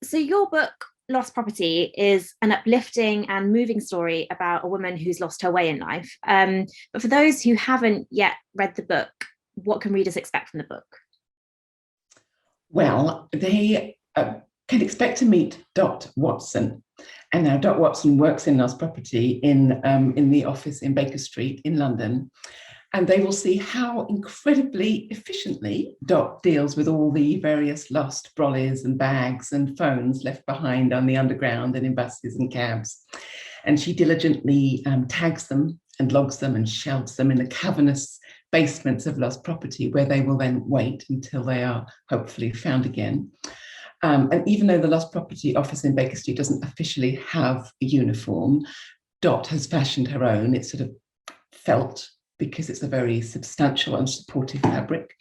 So your book, Lost Property, is an uplifting and moving story about a woman who's lost her way in life. But for those who haven't yet read the book, what can readers expect from the book? Well, they can expect to meet Dot Watson. And now Dot Watson works in Lost Property in the office in Baker Street in London. And they will see how incredibly efficiently Dot deals with all the various lost brollies and bags and phones left behind on the underground and in buses and cabs. And she diligently tags them and logs them and shelves them in the cavernous basements of Lost Property, where they will then wait until they are hopefully found again. And even though the Lost Property office in Baker Street doesn't officially have a uniform, Dot has fashioned her own. It's sort of felt because it's a very substantial and supportive fabric.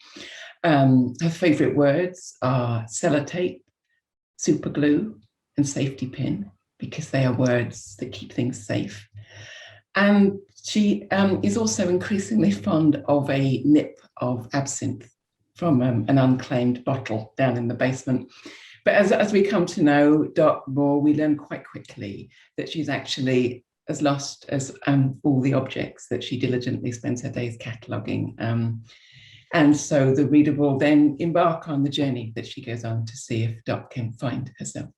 Her favourite words are sellotape, super glue, and safety pin, because they are words that keep things safe. And she is also increasingly fond of a nip of absinthe from an unclaimed bottle down in the basement. But as we come to know Dot more, we learn quite quickly that she's actually as lost as all the objects that she diligently spends her days cataloguing. And so the reader will then embark on the journey that she goes on to see if Dot can find herself.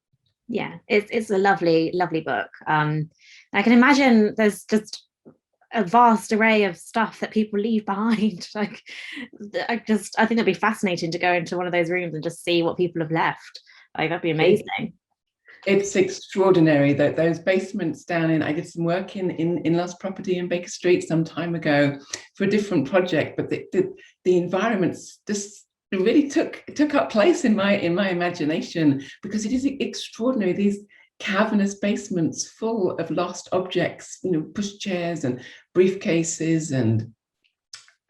Yeah, it's a lovely, lovely book. I can imagine there's just a vast array of stuff that people leave behind. Like, I think it'd be fascinating to go into one of those rooms and just see what people have left. Like, that'd be amazing. It's extraordinary that those basements down in, I did some work in Lost Property in Baker Street some time ago for a different project, but the environments just really took up place in my imagination, because it is extraordinary. These cavernous basements full of lost objects, pushchairs and briefcases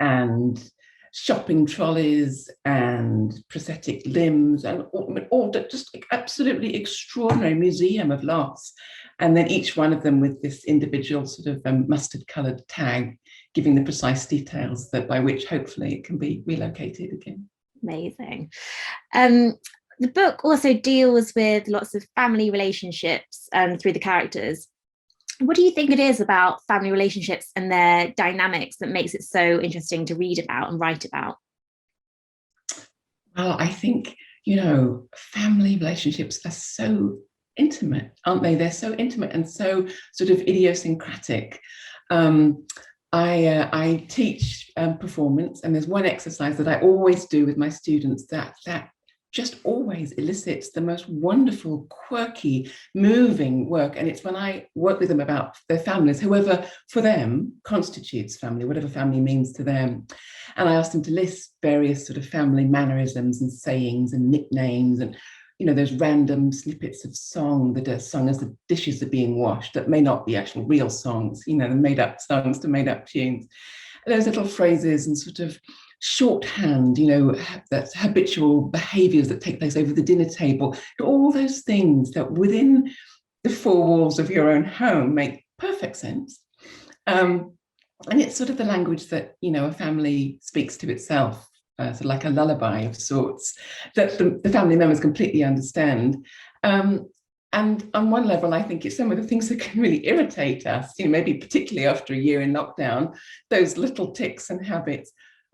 and shopping trolleys and prosthetic limbs, and all that, just absolutely extraordinary museum of loss. And then each one of them with this individual sort of mustard coloured tag, giving the precise details that by which hopefully it can be relocated again. Amazing. The book also deals with lots of family relationships through the characters. What do you think it is about family relationships and their dynamics that makes it so interesting to read about and write about? Well, I think, family relationships are so intimate, aren't they? They're so intimate and so sort of idiosyncratic. I teach performance, and there's one exercise that I always do with my students that just always elicits the most wonderful, quirky, moving work. And it's when I work with them about their families, whoever for them constitutes family, whatever family means to them. And I ask them to list various sort of family mannerisms and sayings and nicknames and, those random snippets of song that are sung as the dishes are being washed that may not be actual real songs, the made up songs to made up tunes. Those little phrases and sort of shorthand, that's habitual behaviours that take place over the dinner table, all those things that within the four walls of your own home make perfect sense. And it's sort of the language that, a family speaks to itself, sort of like a lullaby of sorts, that the family members completely understand. And on one level, I think it's some of the things that can really irritate us, maybe particularly after a year in lockdown, those little tics and habits.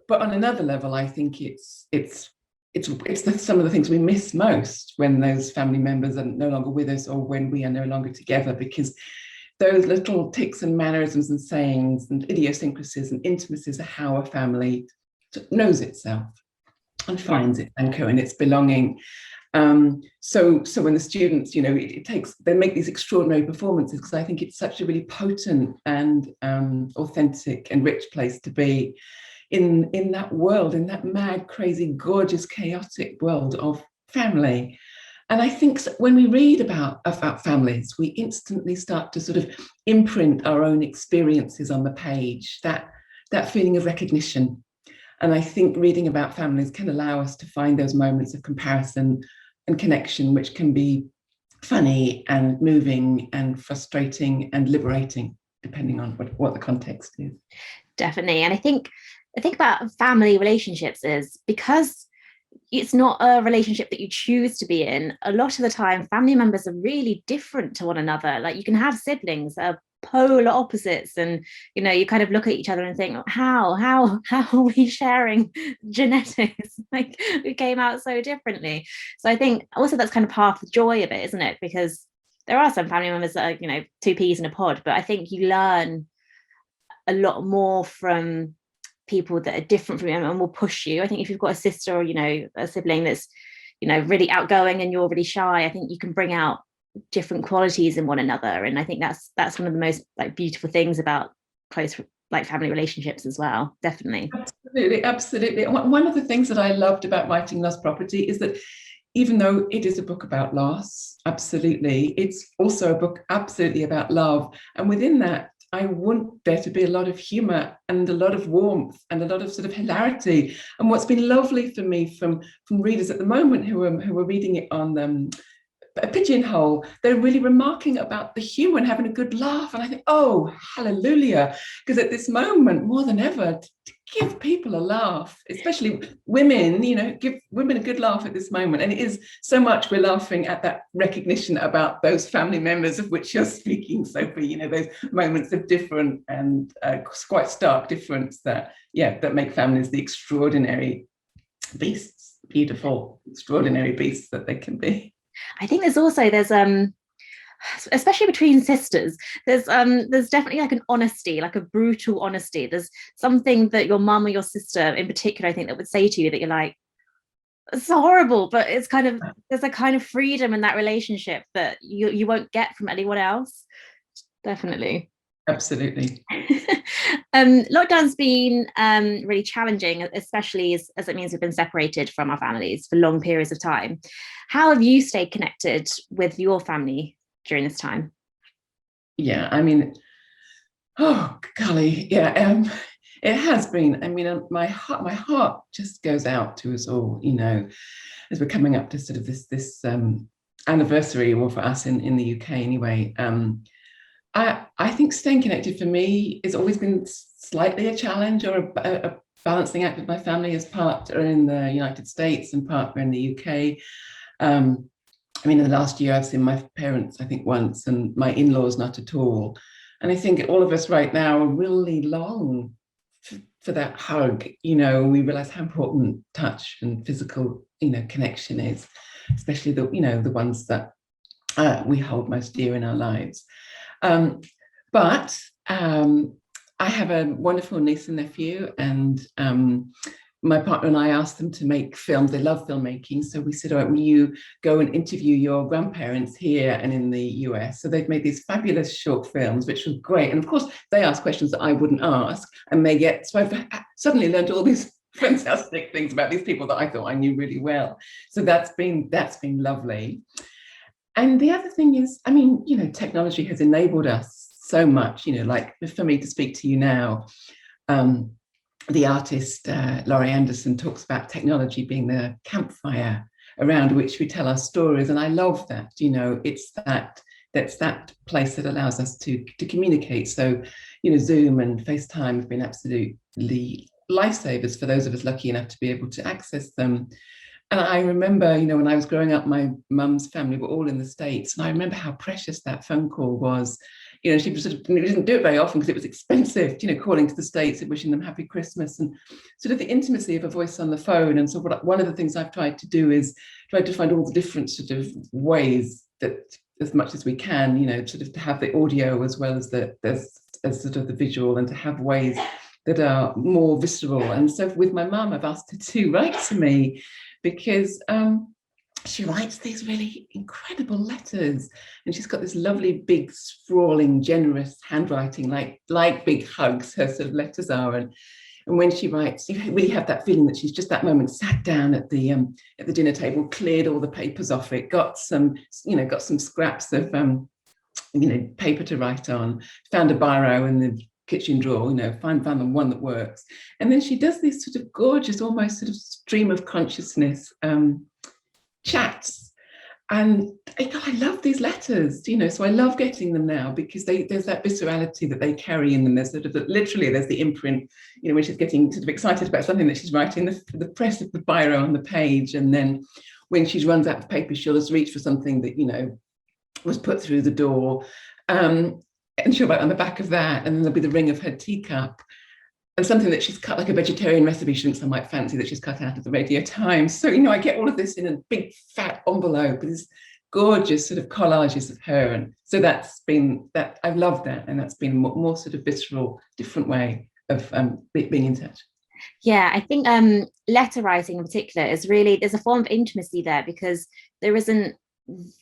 But on another level, I think it's some of the things we miss most when those family members are no longer with us, or when we are no longer together, because those little tics and mannerisms and sayings and idiosyncrasies and intimacies are how a family knows itself and finds its anchor and its belonging. So when the students, they make these extraordinary performances, because I think it's such a really potent and authentic and rich place to be in that world, in that mad, crazy, gorgeous, chaotic world of family. And I think when we read about families, we instantly start to sort of imprint our own experiences on the page, that feeling of recognition. And I think reading about families can allow us to find those moments of comparison and connection, which can be funny and moving and frustrating and liberating, depending on what the context is. Definitely. And I think about family relationships is because it's not a relationship that you choose to be in. A lot of the time, family members are really different to one another. Like you can have siblings that are polar opposites, and you kind of look at each other and think, how are we sharing genetics? Like we came out so differently. So I think also that's kind of part of the joy of it, isn't it? Because there are some family members that are, two peas in a pod, but I think you learn a lot more from people that are different from you and will push you. I think if you've got a sister or a sibling that's really outgoing and you're really shy, I think you can bring out different qualities in one another, and I think that's one of the most like beautiful things about close like family relationships as well. Definitely. Absolutely. One of the things that I loved about writing Lost Property is that even though it is a book about loss, absolutely, it's also a book absolutely about love, and within that I want there to be a lot of humor and a lot of warmth and a lot of sort of hilarity. And what's been lovely for me from readers at the moment who are reading it on a Pigeonhole, they're really remarking about the humor and having a good laugh. And I think, oh, hallelujah. Because at this moment, more than ever, to give people a laugh, especially women, give women a good laugh at this moment. And it is so much we're laughing at that recognition about those family members of which you're speaking, Sophie, those moments of different and quite stark difference that make families the extraordinary beasts, beautiful, extraordinary beasts that they can be. I think there's especially between sisters, there's definitely like an honesty, like a brutal honesty. There's something that your mum or your sister in particular, I think, that would say to you that you're like, it's horrible, but it's kind of, there's a kind of freedom in that relationship that you won't get from anyone else. Definitely. Absolutely. Lockdown's been really challenging, especially as it means we've been separated from our families for long periods of time. How have you stayed connected with your family during this time? Yeah, I mean, oh golly, yeah, it has been. I mean, my heart just goes out to us all, as we're coming up to sort of this anniversary, or for us in the UK anyway. I think staying connected for me has always been slightly a challenge, or a balancing act with my family, as part are in the United States and part are in the UK. I mean, in the last year, I've seen my parents, I think, once, and my in-laws not at all. And I think all of us right now really long for that hug. We realize how important touch and physical, connection is, especially the ones that we hold most dear in our lives. But I have a wonderful niece and nephew, and my partner and I asked them to make films. They love filmmaking. So we said, all right, will you go and interview your grandparents here and in the US? So they've made these fabulous short films, which was great. And of course, they asked questions that I wouldn't ask. And so I've suddenly learned all these fantastic things about these people that I thought I knew really well. So that's been lovely. And the other thing is, I mean, technology has enabled us so much, like for me to speak to you now. The artist Laurie Anderson talks about technology being the campfire around which we tell our stories, and I love that. It's that's that place that allows us to communicate. So, Zoom and FaceTime have been absolutely lifesavers for those of us lucky enough to be able to access them. And I remember, when I was growing up, my mum's family were all in the States, and I remember how precious that phone call was. She didn't do it very often because it was expensive, calling to the States and wishing them happy Christmas, and sort of the intimacy of a voice on the phone. And so one of the things I've tried to do is try to find all the different sort of ways that, as much as we can, sort of to have the audio as well as as sort of the visual, and to have ways that are more visceral. And so with my mum, I've asked her to write to me, because she writes these really incredible letters, and she's got this lovely, big, sprawling, generous handwriting, like big hugs. Her sort of letters are, and when she writes, you really have that feeling that she's just that moment sat down at the dinner table, cleared all the papers off it, got some scraps of paper to write on, found a biro in the kitchen drawer, found the one that works, and then she does this sort of gorgeous, almost sort of stream of consciousness chats. And I love these letters, so I love getting them now because there's that viscerality that they carry in them. There's sort of literally there's the imprint, when she's getting sort of excited about something that she's writing, the press of the biro on the page, and then when she runs out of paper, she'll just reach for something that was put through the door, and she'll write on the back of that, and then there'll be the ring of her teacup. And something that she's cut, like a vegetarian recipe she thinks I might fancy, that she's cut out of the Radio Times. So, I get all of this in a big fat envelope with these gorgeous sort of collages of her. And so that's been, that I've loved that. And that's been a more sort of visceral, different way of being in touch. Yeah, I think letter writing in particular is really, there's a form of intimacy there because there isn't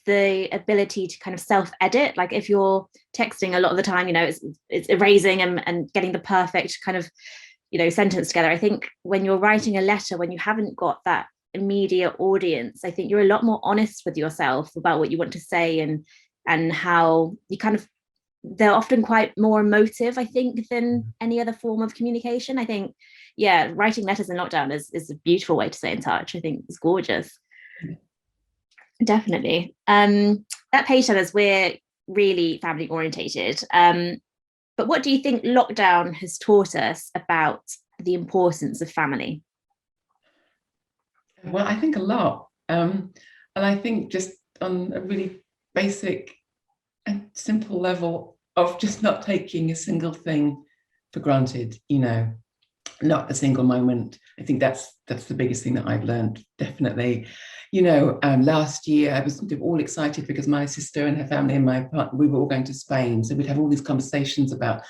the ability to kind of self-edit. Like if you're texting a lot of the time, it's erasing and getting the perfect kind of sentence together. I think when you're writing a letter, when you haven't got that immediate audience, I think you're a lot more honest with yourself about what you want to say and how you kind of, they're often quite more emotive, I think, than any other form of communication. I think, yeah, writing letters in lockdown is a beautiful way to stay in touch. I think it's gorgeous. Definitely. That page says we're really family orientated. But what do you think lockdown has taught us about the importance of family? Well, I think a lot. And I think just on a really basic and simple level of just not taking a single thing for granted, not a single moment. I think that's the biggest thing that I've learned, definitely. Last year I was all excited because my sister and her family and my partner, we were all going to Spain. So we'd have all these conversations about,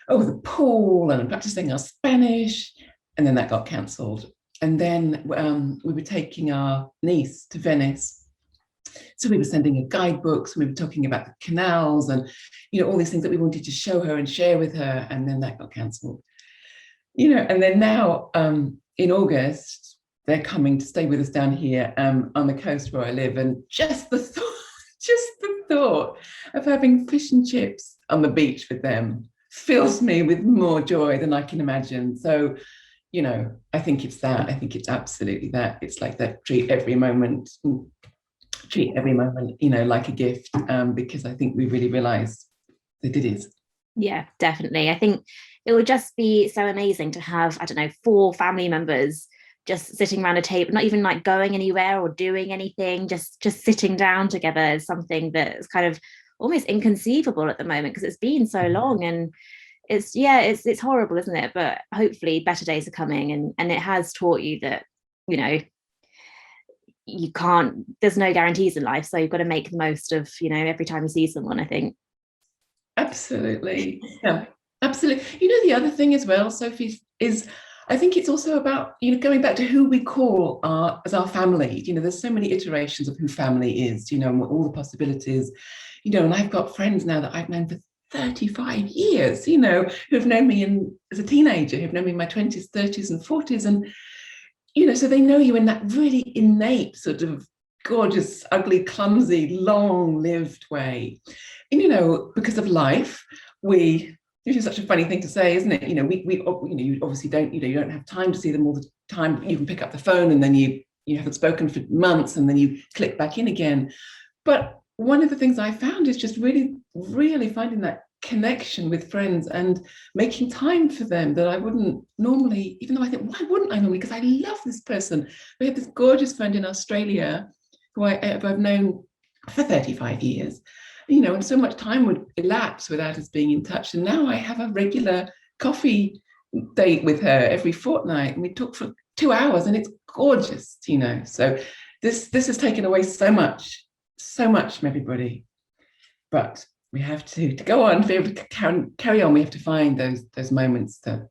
the pool and practicing our Spanish. And then that got cancelled. And then we were taking our niece to Venice. So we were sending her guidebooks, and we were talking about the canals and, all these things that we wanted to show her and share with her. And then that got cancelled. And then now in August, they're coming to stay with us down here on the coast where I live. And just the thought of having fish and chips on the beach with them fills me with more joy than I can imagine. So, I think it's that. I think it's absolutely that. It's like that, treat every moment, like a gift, because I think we really realize that it is. Yeah, definitely. I think it would just be so amazing to have, I don't know, 4 family members just sitting around a table, not even like going anywhere or doing anything, just sitting down together is something that is kind of almost inconceivable at the moment because it's been so long. And it's horrible, isn't it? But hopefully better days are coming, and it has taught you that, you can't, there's no guarantees in life, so you've got to make the most of, every time you see someone, I think. Absolutely. Yeah, absolutely. The other thing as well, Sophie, is I think it's also about, going back to who we call as our family. There's so many iterations of who family is, and all the possibilities, and I've got friends now that I've known for 35 years, who've known me as a teenager, who've known me in my 20s, 30s and 40s. And, so they know you in that really innate sort of gorgeous, ugly, clumsy, long-lived way. And, because of life, which is such a funny thing to say, isn't it? We you obviously don't, you don't have time to see them all the time. You can pick up the phone and then you haven't spoken for months and then you click back in again. But one of the things I found is just really, really finding that connection with friends and making time for them that I wouldn't normally, even though I think, why wouldn't I normally? Because I love this person. We have this gorgeous friend in Australia who I've known for 35 years. And so much time would elapse without us being in touch. And now I have a regular coffee date with her every fortnight, and we talk for 2 hours, and it's gorgeous, So this has taken away so much from everybody. But we have to go on, to be able to carry on. We have to find those moments that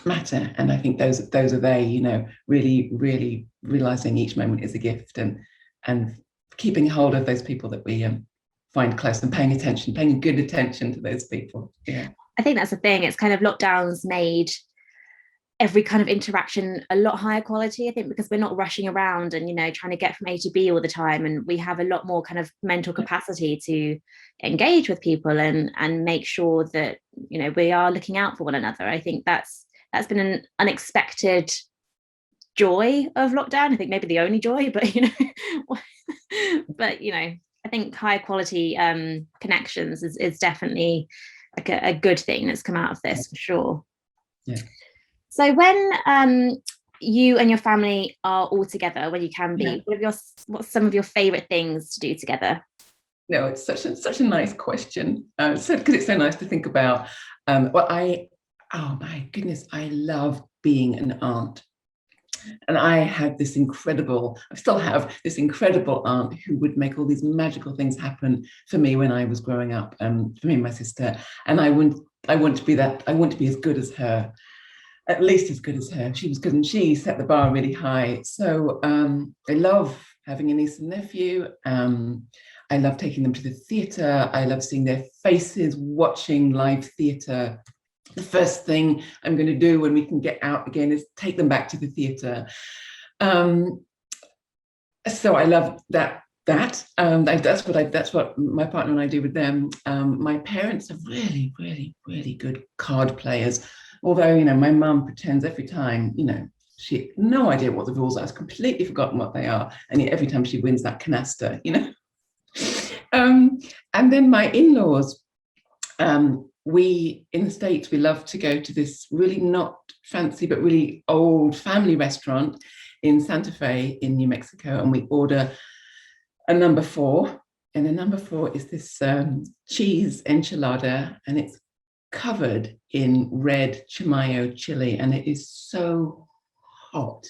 matter, and I think those are they. Really, really realizing each moment is a gift, and keeping hold of those people that we find close and paying good attention to those people. Yeah, I think that's the thing. It's kind of lockdowns made every kind of interaction a lot higher quality, I think, because we're not rushing around and trying to get from A to B all the time, and we have a lot more kind of mental capacity to engage with people and make sure that we are looking out for one another. I think that's been an unexpected joy of lockdown. I think maybe the only joy, but but I think higher quality connections is definitely like a good thing that's come out of this for sure. Yeah. So when you and your family are all together, when you can be, what's some of your favorite things to do together? No, it's such a nice question. Because it's so nice to think about. Oh my goodness, I love being an aunt. And I still have this incredible aunt who would make all these magical things happen for me when I was growing up, for me and my sister. And I want to be that. I want to be as good as her, at least as good as her. She was good, and she set the bar really high. So I love having a niece and nephew. I love taking them to the theatre. I love seeing their faces watching live theatre. The first thing I'm going to do when we can get out again is take them back to the theatre. So I love that. That's what my partner and I do with them. My parents are really, really, really good card players. Although, my mum pretends every time, she had no idea what the rules are. I've completely forgotten what they are. And yet every time she wins that canasta. And then my in-laws, we in the States, we love to go to this really not fancy but really old family restaurant in Santa Fe in New Mexico, and we order a number 4, and a number 4 is this cheese enchilada, and it's covered in red chamayo chili, and it is so hot.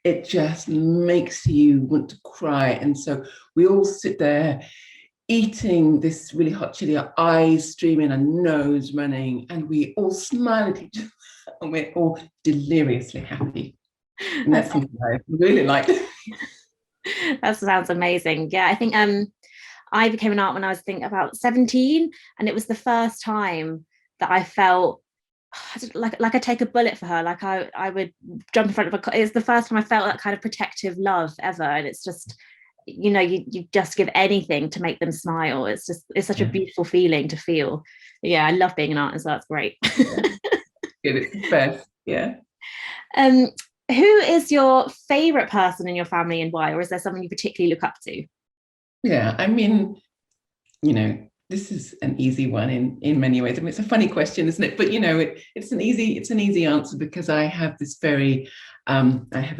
It just makes you want to cry. And so we all sit there eating this really hot chili, our eyes streaming, our nose running, and we all smile at each other, and we're all deliriously happy. And that's something I really like. That sounds amazing. Yeah, I think I became an aunt when I was about 17, and it was the first time that I felt like I take a bullet for her. Like I would jump in front of her. It's the first time I felt that kind of protective love ever, and it's just you just give anything to make them smile. It's such a beautiful feeling to feel. Yeah, I love being an aunt, so that's great. Good, it's the best. Yeah. Who is your favorite person in your family and why, or is there someone you particularly look up to? Yeah, I mean, this is an easy one in many ways. I mean, it's a funny question, isn't it? But it's an easy answer, because I have a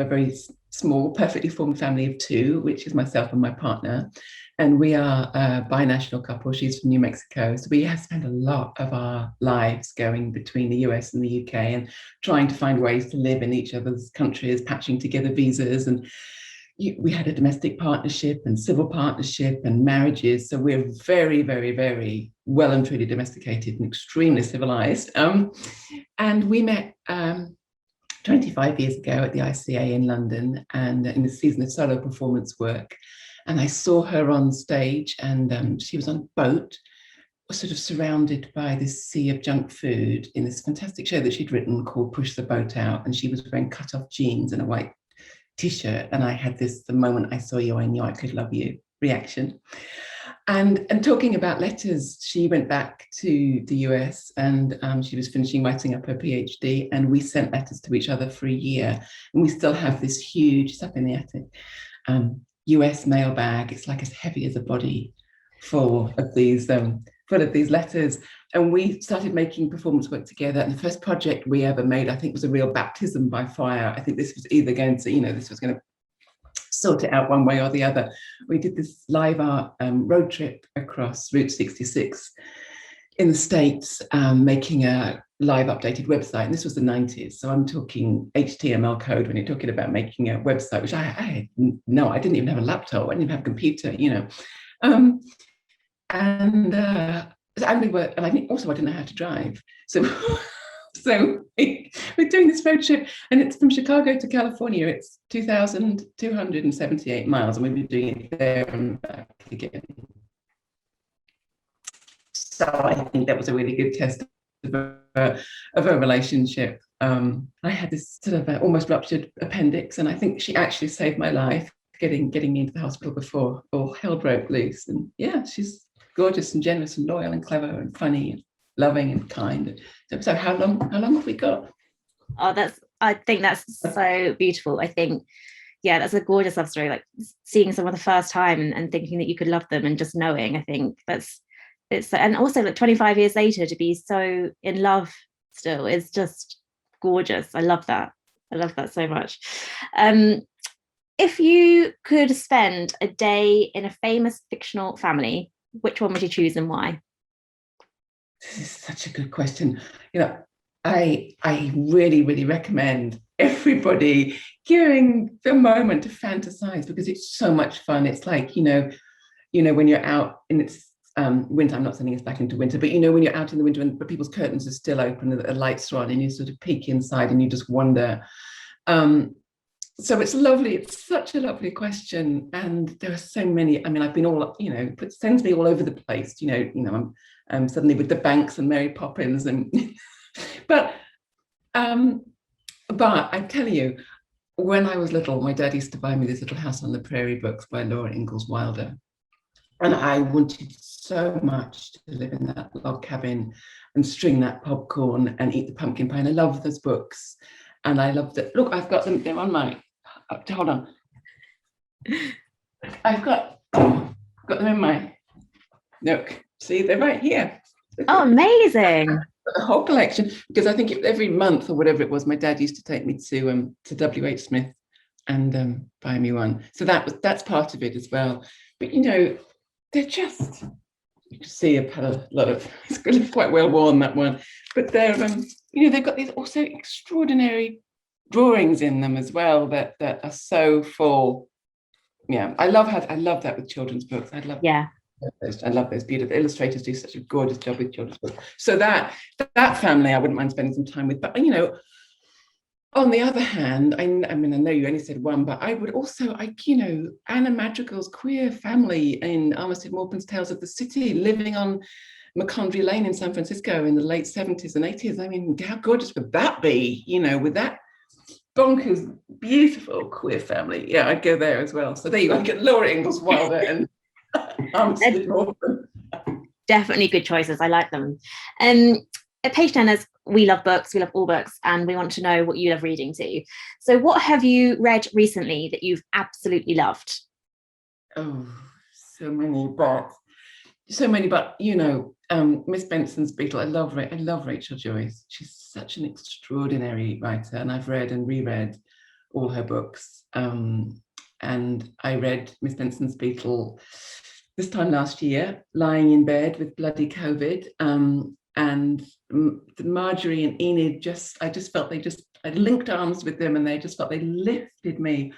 very small, perfectly formed family of 2, which is myself and my partner, and we are a binational couple. She's from New Mexico, so we have spent a lot of our lives going between the US and the UK and trying to find ways to live in each other's countries, patching together visas, and we had a domestic partnership and civil partnership and marriages. So we're very, very, very well and truly domesticated and extremely civilized. And we met 25 years ago at the ICA in London, and in the season of solo performance work. And I saw her on stage, and she was on a boat, sort of surrounded by this sea of junk food, in this fantastic show that she'd written called Push the Boat Out. And she was wearing cut-off jeans and a white T-shirt, and I had the moment I saw you, I knew I could love you reaction. And talking about letters, she went back to the US, and she was finishing writing up her PhD, and we sent letters to each other for a year, and we still have this huge, it's up in the attic, US mailbag. It's like as heavy as a body full of these letters. And we started making performance work together. And the first project we ever made, I think, was a real baptism by fire. I think this was either going to, this was going to sort it out one way or the other. We did this live art road trip across Route 66 in the States, making a live updated website. And this was the 90s. So I'm talking HTML code when you're talking about making a website, which I didn't even have a laptop. I didn't even have a computer, and we were, and I didn't know how to drive. So we're doing this road trip, and it's from Chicago to California. It's 2,278 miles, and we'll be doing it there and back again. So I think that was a really good test of a relationship. I had this sort of almost ruptured appendix, and I think she actually saved my life, getting me into the hospital before all hell broke loose. And yeah, she's gorgeous and generous and loyal and clever and funny and loving and kind. So how long have we got? Oh, that's I think that's so beautiful. I think, yeah, that's a gorgeous love story. Like seeing someone the first time and thinking that you could love them and just knowing. I think that's it's, and also like 25 years later to be so in love still is just gorgeous. I love that. I love that so much. Um, if you could spend a day in a famous fictional family, which one would you choose and why? This is such a good question. You know, I really, really recommend everybody giving the moment to fantasize because it's so much fun. It's like, when you're out and it's winter, I'm not sending us back into winter, but when you're out in the winter and but people's curtains are still open and the lights are on and you sort of peek inside and you just wonder. So it's lovely. It's such a lovely question. And there are so many, I mean, I've been all, it sends me all over the place, I'm suddenly with the Banks and Mary Poppins and, but I tell you, when I was little, my dad used to buy me these Little House on the Prairie books by Laura Ingalls Wilder. And I wanted so much to live in that log cabin and string that popcorn and eat the pumpkin pie. And I love those books. And I loved it. Look, I've got them. They're on my, hold on. I've got them in my, look, see, they're right here. Oh, amazing. The whole collection, because I think every month or whatever it was, my dad used to take me to W.H. Smith and buy me one. So that's part of it as well. But they're just, you can see I've had a lot of, it's quite well worn, that one. But they're they've got these also extraordinary drawings in them as well that are so full. Yeah, I love that with children's books. I love those beautiful illustrators do such a gorgeous job with children's books. So that family I wouldn't mind spending some time with. But on the other hand, I mean, I know you only said one, but I would also, Anna Madrigal's queer family in Armistead Maupin's Tales of the City, living on Macondry Lane in San Francisco in the late 70s and 80s. I mean, how gorgeous would that be, with that bonkers, beautiful queer family? Yeah, I'd go there as well. So there you go, I get Laura Ingalls Wilder and Armistead Maupin. Definitely good choices. I like them. At Page Turners, we love books, we love all books, and we want to know what you love reading too. So what have you read recently that you've absolutely loved? Oh, so many, but Miss Benson's Beetle. I love Rachel Joyce. She's such an extraordinary writer, and I've read and reread all her books. And I read Miss Benson's Beetle this time last year, lying in bed with bloody COVID. And Marjorie and Enid, I just felt I linked arms with them, and they just felt they lifted me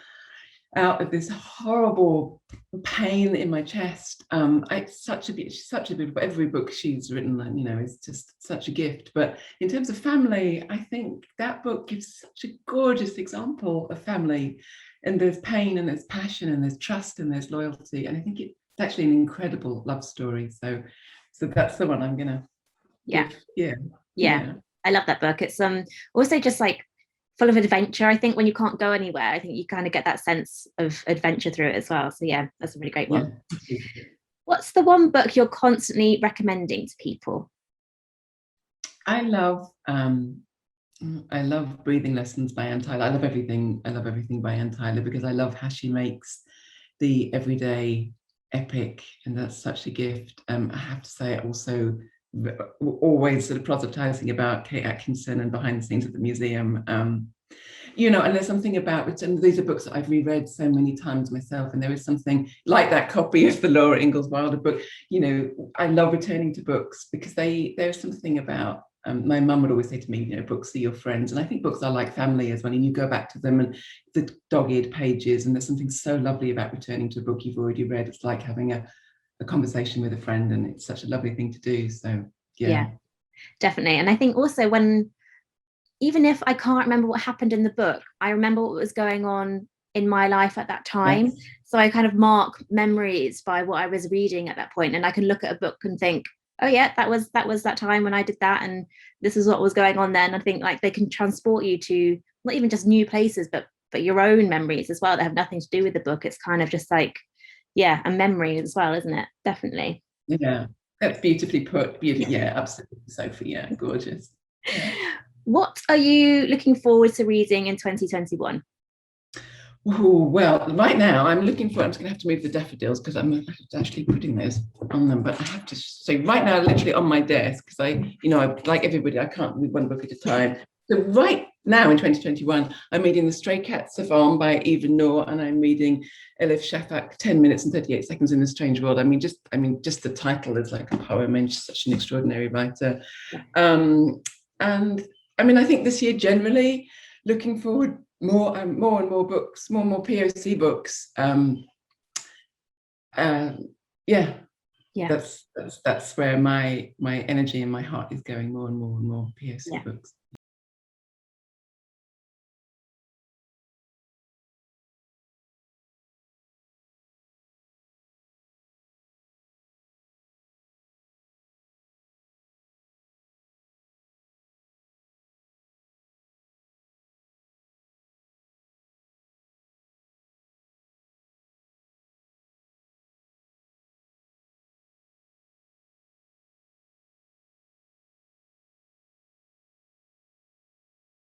out of this horrible pain in my chest. It's such a beautiful, every book she's written, is just such a gift. But in terms of family, I think that book gives such a gorgeous example of family. And there's pain and there's passion and there's trust and there's loyalty. And I think it's actually an incredible love story. So that's the one I'm gonna. Yeah. Yeah. I love that book. It's also just like full of adventure. I think when you can't go anywhere, I think you kind of get that sense of adventure through it as well. So yeah, that's a really great one. Yeah. What's the one book you're constantly recommending to people? I love Breathing Lessons by Anne Tyler. I love everything by Anne Tyler because I love how she makes the everyday epic, and that's such a gift. I have to say, also always sort of proselytizing about Kate Atkinson and behind the scenes at the museum. And there's something about it, and these are books that I've reread so many times myself, and there is something like that copy of the Laura Ingalls Wilder book. I love returning to books because there's something about, my mum would always say to me, books are your friends, and I think books are like family as well, and you go back to them and the dog-eared pages, and there's something so lovely about returning to a book you've already read. It's like having a conversation with a friend, and it's such a lovely thing to do. So yeah, definitely. And I think also even if I can't remember what happened in the book, I remember what was going on in my life at that time. Yes. So I kind of mark memories by what I was reading at that point, and I can look at a book and think, oh yeah, that was that time when I did that, and this is what was going on then. I think like they can transport you to not even just new places, but your own memories as well that have nothing to do with the book. It's kind of just like, yeah, a memory as well, isn't it? Definitely. Yeah, that's beautifully put. Yeah, absolutely, Sophie. Yeah, gorgeous. Yeah. What are you looking forward to reading in 2021? Oh, well, right now I'm looking for, I'm just going to have to move the daffodils because I'm actually putting those on them. But I have to say, right now, literally on my desk, because like everybody, I can't read one book at a time. So right now in 2021, I'm reading The Stray Cat Savant by Eva Noor, and I'm reading Elif Shafak, 10 minutes and 38 seconds in a Strange World. Just the title is like a poem, and she's such an extraordinary writer. Yeah. And I think this year generally, looking forward more and more books, more and more POC books. Yeah, that's where my energy and my heart is going, more and more POC books.